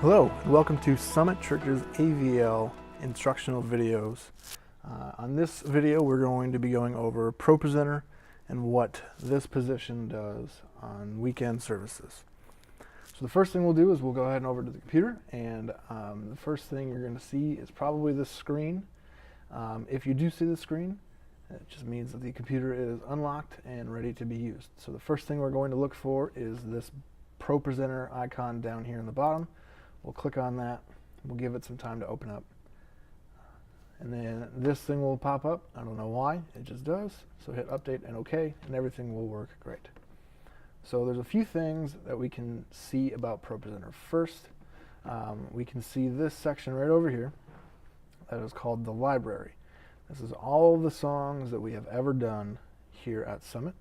Hello, and welcome to Summit Church's AVL instructional videos. On this video, we're going to be going over ProPresenter and what this position does on weekend services. So the first thing we'll do is we'll go ahead and over to the computer, and the first thing you're going to see is probably this screen. If you do see the screen, it just means that the computer is unlocked and ready to be used. So the first thing we're going to look for is this ProPresenter icon down here in the bottom. We'll click on that. We'll give it some time to open up. And then this thing will pop up. I don't know why, it just does. So hit update and OK, and everything will work great. So there's a few things that we can see about ProPresenter. First, we can see this section right over here that is called the library. This is all the songs that we have ever done here at Summit.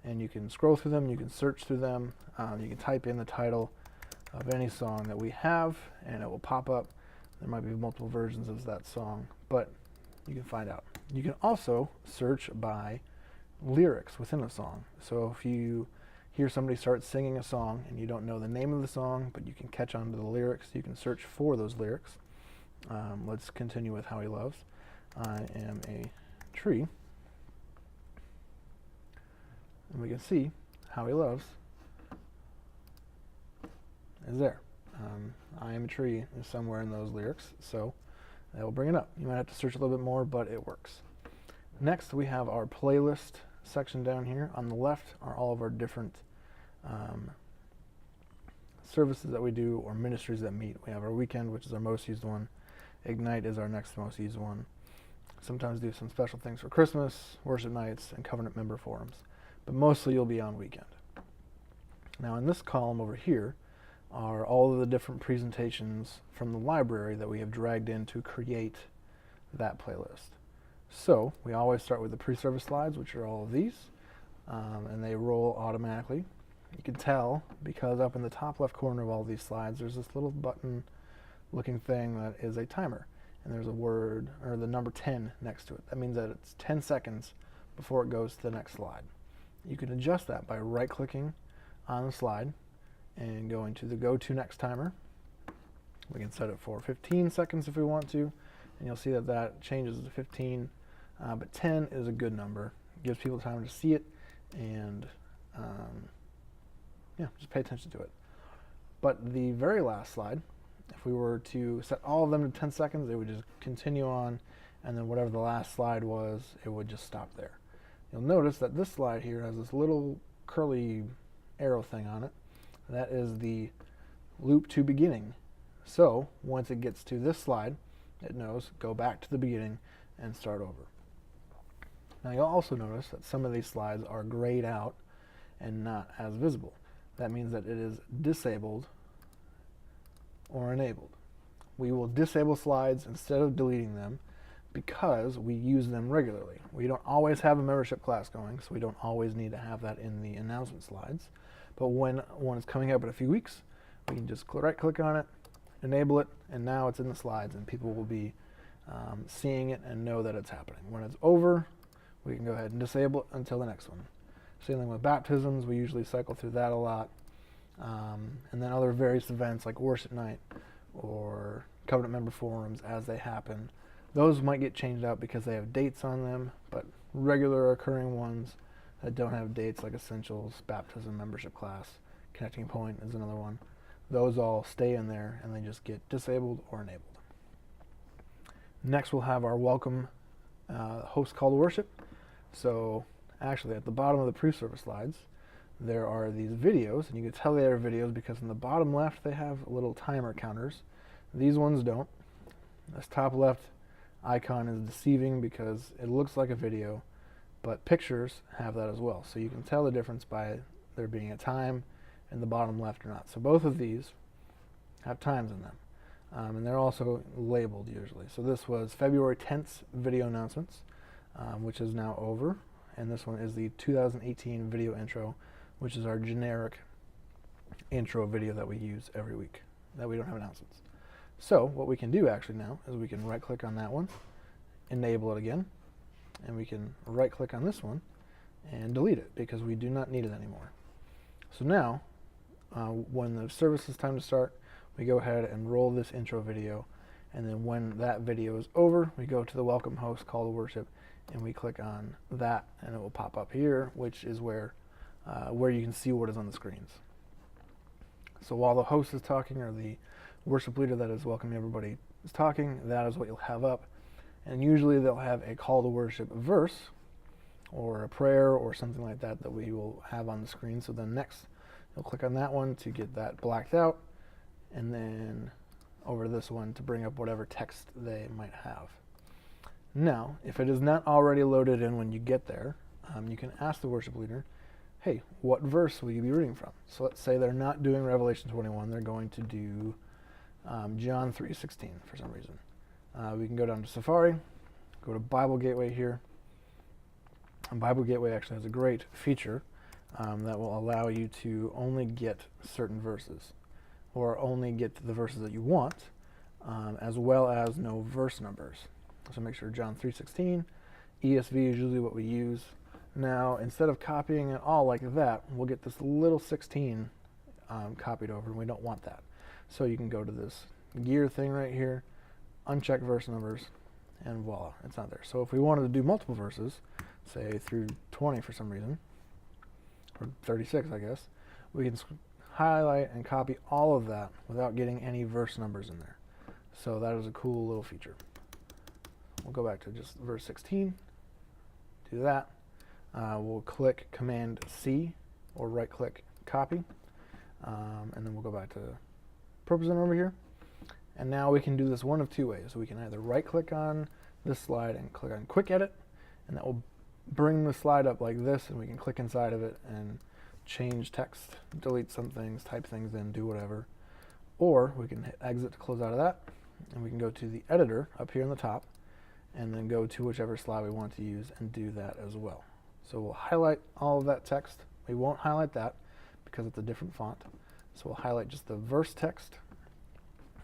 And you can scroll through them, you can search through them, you can type in the title of any song that we have and it will pop up. There might be multiple versions of that song, but you can find out. You can also search by lyrics within a song. So if you hear somebody start singing a song and you don't know the name of the song, but you can catch on to the lyrics, you can search for those lyrics. Let's continue with How He Loves. I am a tree. And we can see How He Loves is there. I am a tree is somewhere in those lyrics, so that will bring it up. You might have to search a little bit more, but it works. Next, we have our playlist section down here. On the left are all of our different services that we do or ministries that meet. We have our weekend, which is our most used one. Ignite is our next most used one. Sometimes do some special things for Christmas, worship nights, and covenant member forums. But mostly you'll be on weekend. Now in this column over here are all of the different presentations from the library that we have dragged in to create that playlist. So we always start with the pre-service slides, which are all of these, and they roll automatically. You can tell because up in the top left corner of all these slides there's this little button looking thing that is a timer, and there's a word or the number 10 next to it. That means that it's 10 seconds before it goes to the next slide. You can adjust that by right-clicking on the slide and going to the Go to Next timer. We can set it for 15 seconds if we want to, and you'll see that that changes to 15, but 10 is a good number. It gives people time to see it, and yeah, just pay attention to it. But the very last slide, if we were to set all of them to 10 seconds, it would just continue on, and then whatever the last slide was, it would just stop there. You'll notice that this slide here has this little curly arrow thing on it. That is the loop to beginning. So once it gets to this slide, it knows go back to the beginning and start over. Now you'll also notice that some of these slides are grayed out and not as visible. That means that it is disabled or enabled. We will disable slides instead of deleting them because we use them regularly. We don't always have a membership class going, so we don't always need to have that in the announcement slides. But when one is coming up in a few weeks, we can just right-click on it, enable it, and now it's in the slides, and people will be seeing it and know that it's happening. When it's over, we can go ahead and disable it until the next one. Same thing with baptisms. We usually cycle through that a lot. And then other various events like worship night or covenant member forums as they happen. Those might get changed out because they have dates on them, but regular occurring ones that don't have dates like essentials, baptism, membership class, connecting point is another one. Those all stay in there and they just get disabled or enabled. Next we'll have our welcome host call to worship. So actually at the bottom of the pre-service slides there are these videos, and you can tell they are videos because in the bottom left they have little timer counters. These ones don't. This top left icon is deceiving because it looks like a video, but pictures have that as well. So you can tell the difference by there being a time in the bottom left or not. So both of these have times in them. And they're also labeled usually. So this was February 10th video announcements, which is now over. And this one is the 2018 video intro, which is our generic intro video that we use every week, that we don't have announcements. So what we can do actually now is we can right-click on that one, enable it again, and we can right-click on this one and delete it because we do not need it anymore. So now, when the service is time to start, we go ahead and roll this intro video, and then when that video is over, we go to the welcome host call to worship, and we click on that, and it will pop up here, which is where you can see what is on the screens. So while the host is talking, or the worship leader that is welcoming everybody is talking, that is what you'll have up. And usually they'll have a call to worship verse, or a prayer, or something like that that we will have on the screen. So then next, you'll click on that one to get that blacked out, and then over this one to bring up whatever text they might have. Now, if it is not already loaded in when you get there, you can ask the worship leader, hey, what verse will you be reading from? So let's say they're not doing Revelation 21, they're going to do John 3:16 for some reason. We can go down to Safari, go to Bible Gateway here. And Bible Gateway actually has a great feature that will allow you to only get certain verses, or only get the verses that you want, as well as no verse numbers. So make sure John 3:16, ESV is usually what we use. Now, instead of copying it all like that, we'll get this little 16 copied over, and we don't want that. So you can go to this gear thing right here, uncheck verse numbers, and voila, it's not there. So if we wanted to do multiple verses, say through 20 for some reason, or 36 I guess, we can highlight and copy all of that without getting any verse numbers in there. So that is a cool little feature. We'll go back to just verse 16, do that. We'll click Command C, or right click copy, and then we'll go back to ProPresenter over here. And now we can do this one of two ways. We can either right click on this slide and click on Quick Edit, and that will bring the slide up like this, and we can click inside of it and change text, delete some things, type things in, do whatever. Or we can hit exit to close out of that, and we can go to the editor up here on the top, and then go to whichever slide we want to use and do that as well. So we'll highlight all of that text. We won't highlight that because it's a different font. So we'll highlight just the verse text.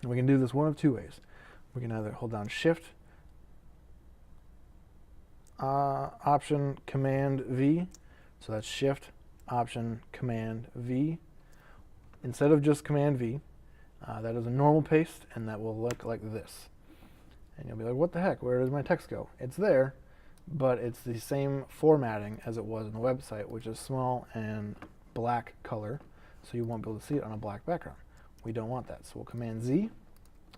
And we can do this one of two ways. We can either hold down Shift, Option, Command V. So that's Shift, Option, Command V. Instead of just Command V, that is a normal paste, and that will look like this. And you'll be like, what the heck, where does my text go? It's there, but it's the same formatting as it was in the website, which is small and black color, so you won't be able to see it on a black background. We don't want that, so we'll Command Z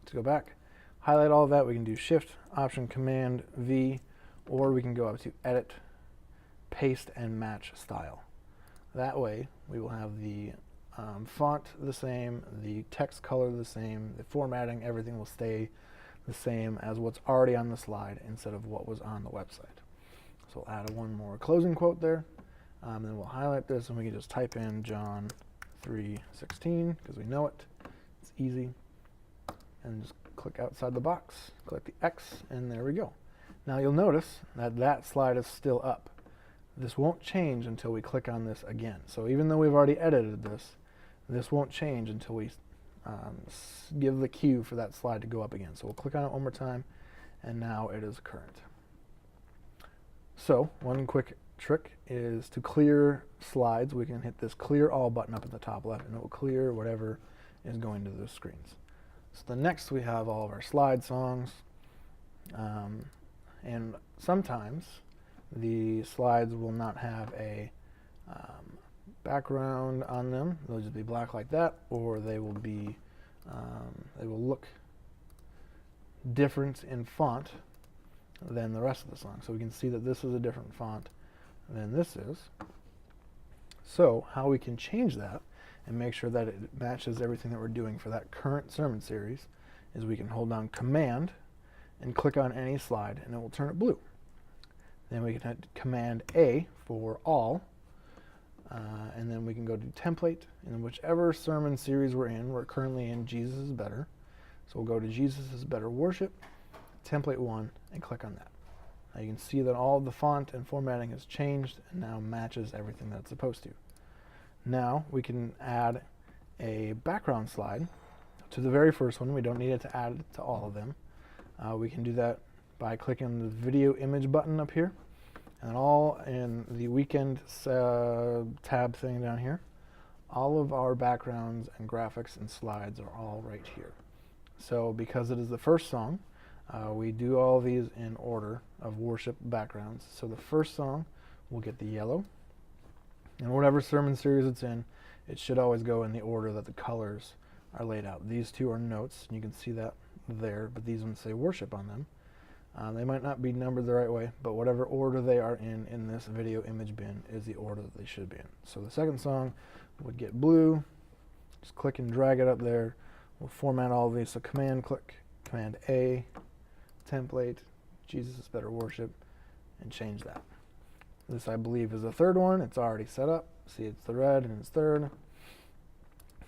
to go back, highlight all of that. We can do Shift, Option, Command V, or we can go up to Edit, Paste, and Match Style. That way, we will have the font the same, the text color the same, the formatting, everything will stay the same as what's already on the slide instead of what was on the website. So we'll add one more closing quote there, then we'll highlight this, and we can just type in John 3:16 because we know it. It's easy. And just click outside the box, click the X, and there we go. Now you'll notice that that slide is still up. This won't change until we click on this again. So even though we've already edited this, this won't change until we give the cue for that slide to go up again. So we'll click on it one more time, and now it is current. So one quick trick is to clear slides. We can hit this Clear All button up at the top left, and it will clear whatever is going to those screens. So the next we have all of our slide songs, and sometimes the slides will not have a background on them. They'll just be black like that, or they will be they will look different in font than the rest of the song. So we can see that this is a different font than this is. So how we can change that and make sure that it matches everything that we're doing for that current sermon series is we can hold down Command and click on any slide, and it will turn it blue. Then we can hit Command A for all, and then we can go to Template, and whichever sermon series we're currently in Jesus is Better. So we'll go to Jesus is Better Worship, Template 1, and click on that. Now you can see that all of the font and formatting has changed and now matches everything that it's supposed to. Now we can add a background slide to the very first one. We don't need it to add it to all of them. We can do that by clicking the video image button up here, and all in the weekend tab thing down here. all of our backgrounds and graphics and slides are all right here. So because it is the first song, we do all these in order of worship backgrounds. So the first song will get the yellow, and whatever sermon series it's in, it should always go in the order that the colors are laid out. These two are notes, and you can see that there, but these ones say worship on them. They might not be numbered the right way, but whatever order they are in this video image bin is the order that they should be in. So the second song would get blue. Just click and drag it up there. We'll format all of these. So Command-click, Command-A, template, Jesus is better worship, and change that. This, I believe, is the third one. It's already set up. See, it's the red and it's third.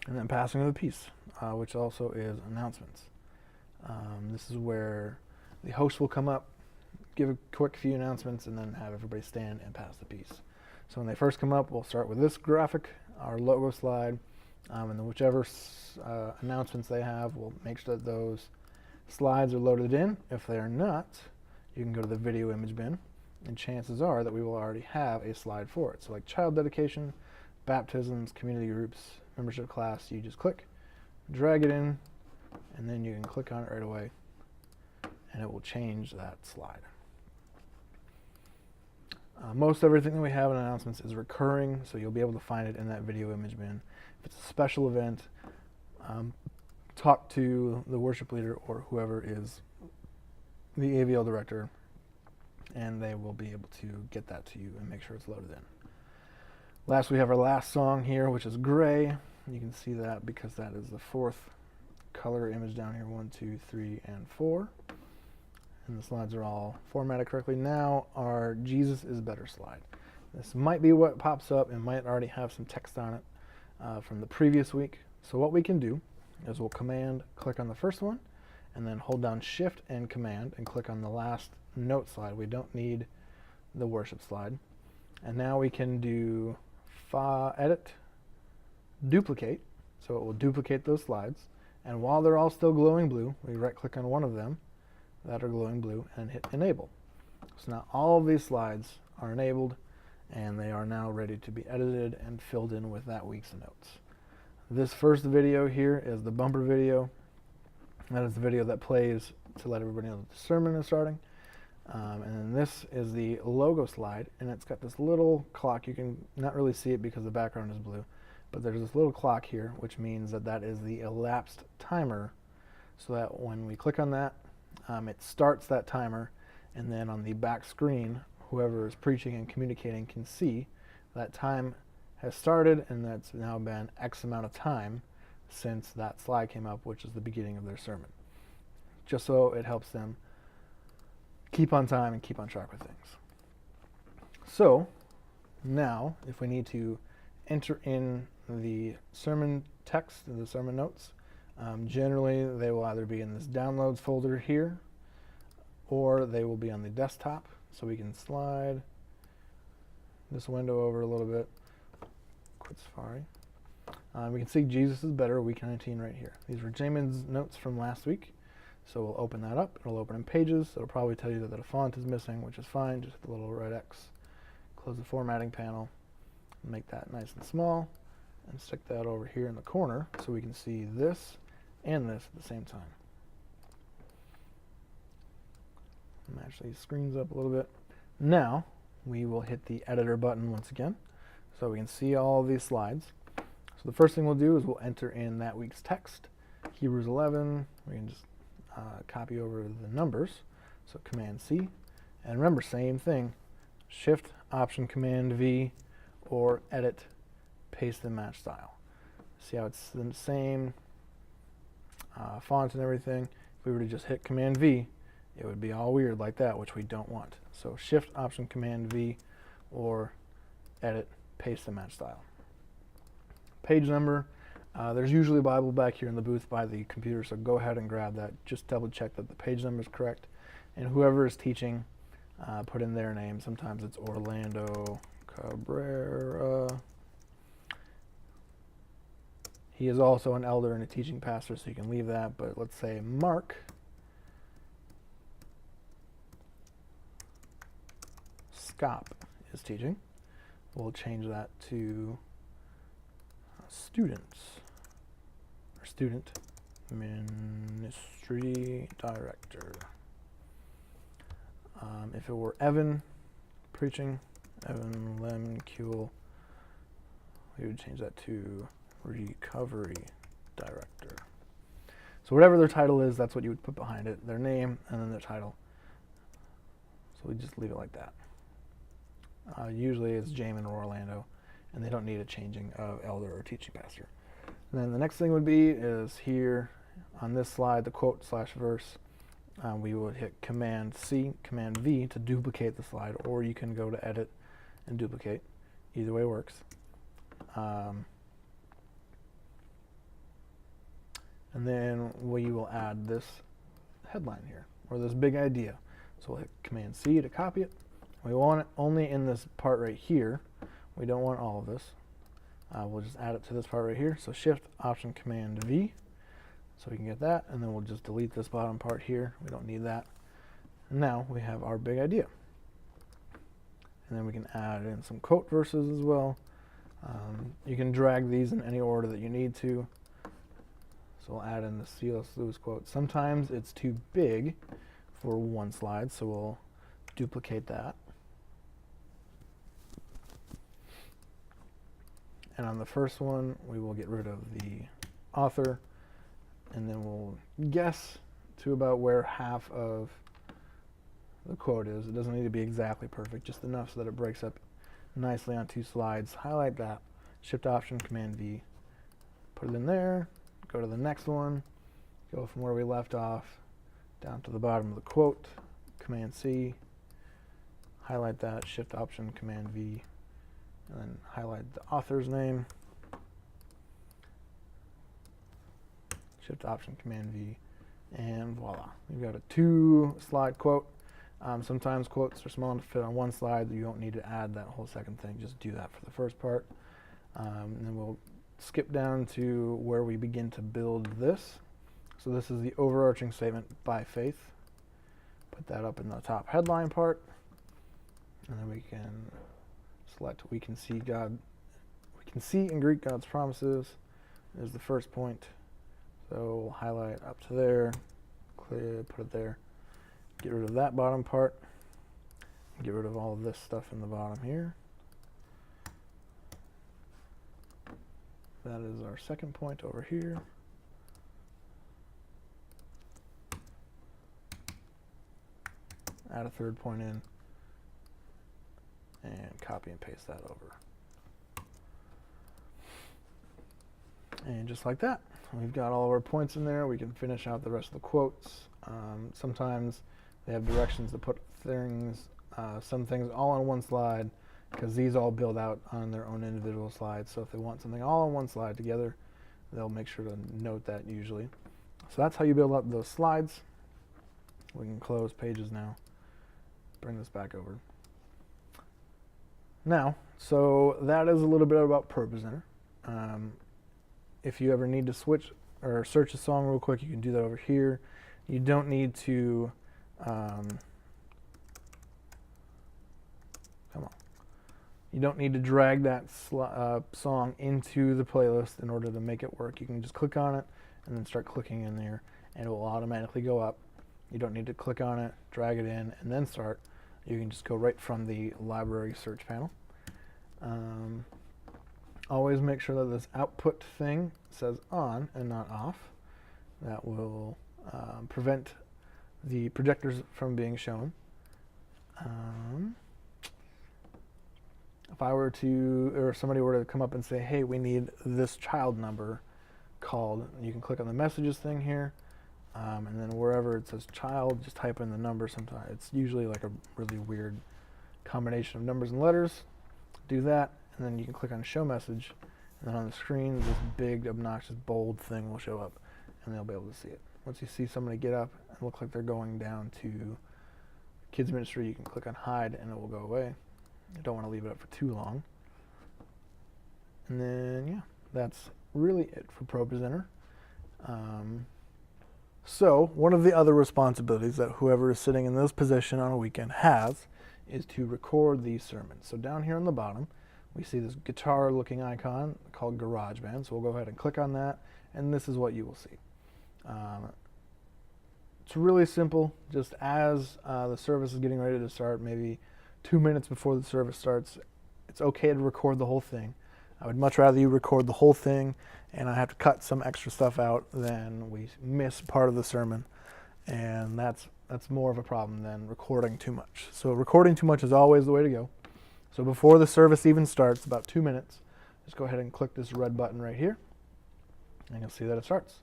And then passing of the peace, which also is announcements. This is where the host will come up, give a quick few announcements, and then have everybody stand and pass the peace. So when they first come up, we'll start with this graphic, our logo slide, and then whichever announcements they have, we'll make sure that those slides are loaded in. If they are not, you can go to the video image bin, and chances are that we will already have a slide for it. So like child dedication, baptisms, community groups, membership class, you just click, drag it in, and then you can click on it right away, and it will change that slide. Most everything that we have in announcements is recurring, so you'll be able to find it in that video image bin. If it's a special event, talk to the worship leader or whoever is the AVL director, and they will be able to get that to you and make sure it's loaded in. Last, we have our last song here, which is gray. You can see that because that is the fourth color image down here, 1, 2, 3, and 4. And the slides are all formatted correctly. Now our Jesus is better slide. This might be what pops up and might already have some text on it from the previous week. So what we can do is we'll command click on the first one and then hold down shift and command and click on the last note slide. We don't need the worship slide. And now we can do edit, duplicate. So it will duplicate those slides. And while they're all still glowing blue, we right click on one of them that are glowing blue and hit enable. So now all of these slides are enabled and they are now ready to be edited and filled in with that week's notes. This first video here is the bumper video. That is the video that plays to let everybody know that the sermon is starting. And then this is the logo slide, and it's got this little clock. You can not really see it because the background is blue, but there's this little clock here, which means that that is the elapsed timer, so that when we click on that, it starts that timer, and then on the back screen, whoever is preaching and communicating can see that time has started, and that's now been X amount of time since that slide came up, which is the beginning of their sermon, just so it helps them keep on time and keep on track with things. So now, if we need to enter in the sermon text, the sermon notes, generally they will either be in this downloads folder here, or they will be on the desktop. So we can slide this window over a little bit. Quit Safari. We can see Jesus is better, week 19 right here. These were Jamin's notes from last week. So we'll open that up. It'll open in Pages. It'll probably tell you that the font is missing, which is fine. Just hit the little red X. Close the formatting panel. Make that nice and small. And stick that over here in the corner so we can see this and this at the same time. Match these screens up a little bit. Now we will hit the editor button once again so we can see all of these slides. So the first thing we'll do is we'll enter in that week's text. Hebrews 11. We can just copy over the numbers, so Command C, and remember, same thing, Shift, Option, Command V, or Edit, Paste and Match Style. See how it's the same font and everything. If we were to just hit Command V, it would be all weird like that, which we don't want. So Shift, Option, Command V, or Edit, Paste and Match Style. Page number. There's usually a Bible back here in the booth by the computer, so go ahead and grab that. Just double check that the page number is correct. And whoever is teaching, put in their name. Sometimes it's Orlando Cabrera. He is also an elder and a teaching pastor, so you can leave that. But let's say Mark Scop is teaching. We'll change that to students, or student ministry director. If it were Evan preaching, Evan Lemkuhl, we would change that to recovery director. So whatever their title is, that's what you would put behind it, their name and then their title. So we just leave it like that. Usually it's Jamin or Orlando, and they don't need a changing of elder or teaching pastor. And then the next thing would be is here on this slide, the quote / verse. We would hit Command C, Command V to duplicate the slide, or you can go to Edit and duplicate. Either way works. And then we will add this headline here, or this big idea. So we'll hit Command C to copy it. We want it only in this part right here. We don't want all of this. We'll just add it to this part right here. So Shift, Option, Command V. So we can get that, and then we'll just delete this bottom part here. We don't need that. And now we have our big idea. And then we can add in some quote verses as well. You can drag these in any order that you need to. So we'll add in the C.S. Lewis quote. Sometimes it's too big for one slide, so we'll duplicate that. And on the first one, we will get rid of the author, and then we'll guess to about where half of the quote is. It doesn't need to be exactly perfect, just enough so that it breaks up nicely on 2 slides. Highlight that, Shift Option, Command V, put it in there, go to the next one, go from where we left off down to the bottom of the quote, Command C, highlight that, Shift Option, Command V, and then highlight the author's name, Shift Option, Command V, and voila. We've got a 2-slide quote. Sometimes quotes are small enough to fit on one slide. You don't need to add that whole second thing. Just do that for the first part. And then we'll skip down to where we begin to build this. So this is the overarching statement, by faith. Put that up in the top headline part. And then we can select, we can see in Greek God's promises is the first point. So we'll highlight up to there, clear, put it there. Get rid of that bottom part. Get rid of all of this stuff in the bottom here. That is our second point over here. Add a third point in, and copy and paste that over. And just like that, we've got all of our points in there. We can finish out the rest of the quotes. Sometimes they have directions to put things, some things all on one slide, because these all build out on their own individual slides. So if they want something all on one slide together, they'll make sure to note that usually. So that's how you build up those slides. We can close pages now. Bring this back over. Now, so that is a little bit about ProPresenter. If you ever need to switch or search a song real quick, you can do that over here. You don't need to you don't need to drag that song into the playlist in order to make it work. You can just click on it and then start clicking in there, and it will automatically go up. You don't need to click on it, drag it in, and then start. You can just go right from the library search panel. Always make sure that this output thing says on and not off. That will prevent the projectors from being shown. If I were to, or somebody were to come up and say, hey, we need this child number called, you can click on the messages thing here, and then wherever it says child, just type in the number. Sometimes it's usually like a really weird combination of numbers and letters. Do that, and then you can click on show message, and then on the screen, this big, obnoxious, bold thing will show up, and they'll be able to see it. Once you see somebody get up and look like they're going down to kids ministry, you can click on hide, and it will go away. You don't want to leave it up for too long. And then, yeah, that's really it for ProPresenter. So one of the other responsibilities that whoever is sitting in this position on a weekend has is to record these sermons. So down here on the bottom, we see this guitar looking icon called GarageBand. So we'll go ahead and click on that, and this is what you will see. It's really simple. Just as the service is getting ready to start, maybe 2 minutes before the service starts, it's okay to record the whole thing. I would much rather you record the whole thing and I have to cut some extra stuff out than we miss part of the sermon. And that's more of a problem than recording too much. So recording too much is always the way to go. So before the service even starts, about 2 minutes, just go ahead and click this red button right here, and you'll see that it starts.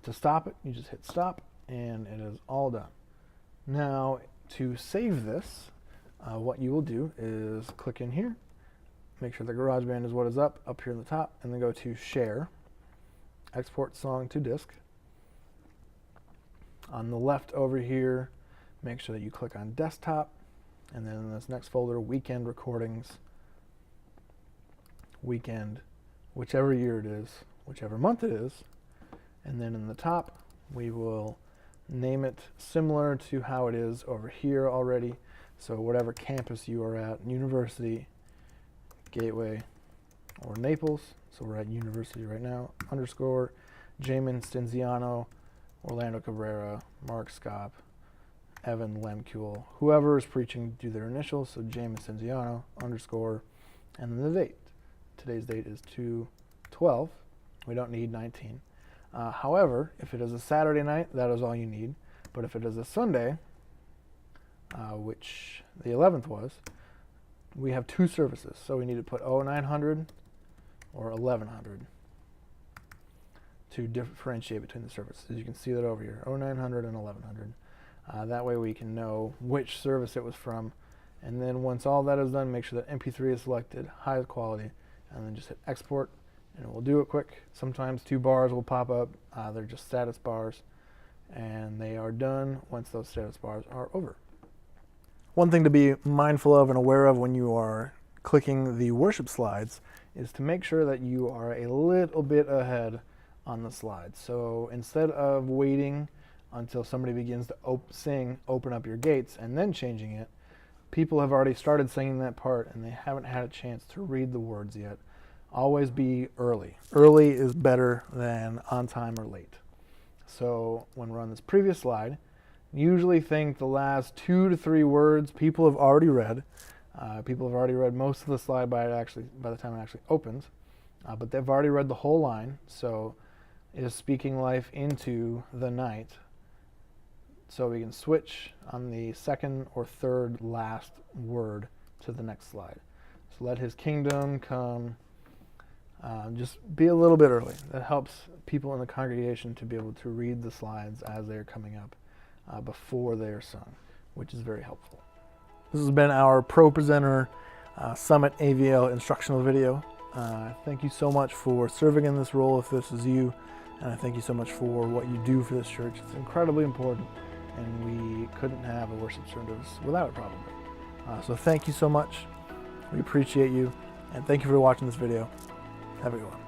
To stop it, you just hit stop, and it is all done. Now, to save this, what you will do is click in here, make sure the GarageBand is what is up here in the top, and then go to Share, Export Song to Disk. On the left over here, make sure that you click on Desktop, and then in this next folder, Weekend Recordings, Weekend, whichever year it is, whichever month it is, and then in the top, we will name it similar to how it is over here already. So whatever campus you are at, University, Gateway, or Naples. So we're at University right now, underscore, Jamin Stenziano, Orlando Cabrera, Mark Scop, Evan Lemkuel, whoever is preaching, do their initials, so Jamin Stenziano, underscore, and then the date. Today's date is 2/12. We don't need 19. However, if it is a Saturday night, that is all you need. But if it is a Sunday, which the 11th was, we have 2 services. So we need to put 0900 or 1100 to differentiate between the services. You can see that over here, 0900 and 1100. That way we can know which service it was from. And then once all that is done, make sure that MP3 is selected, highest quality, and then just hit export, and it will do it quick. Sometimes 2 bars will pop up. They're just status bars, and they are done once those status bars are over. One thing to be mindful of and aware of when you are clicking the worship slides is to make sure that you are a little bit ahead on the slides. So instead of waiting until somebody begins to sing Open Up Your Gates and then changing it, people have already started singing that part and they haven't had a chance to read the words yet. Always be early. Early is better than on time or late. So when we're on this previous slide, usually think the last 2 to 3 words people have already read. People have already read most of the slide by the time it actually opens, but they've already read the whole line. So it is speaking life into the night. So we can switch on the second or third last word to the next slide. So let his kingdom come. Just be a little bit early. That helps people in the congregation to be able to read the slides as they're coming up before they are sung, which is very helpful. This has been our ProPresenter Summit AVL instructional video. Thank you so much for serving in this role if this is you, and I thank you so much for what you do for this church. It's incredibly important, and we couldn't have a worship service without it probably. So thank you so much. We appreciate you, and thank you for watching this video. Have a good one.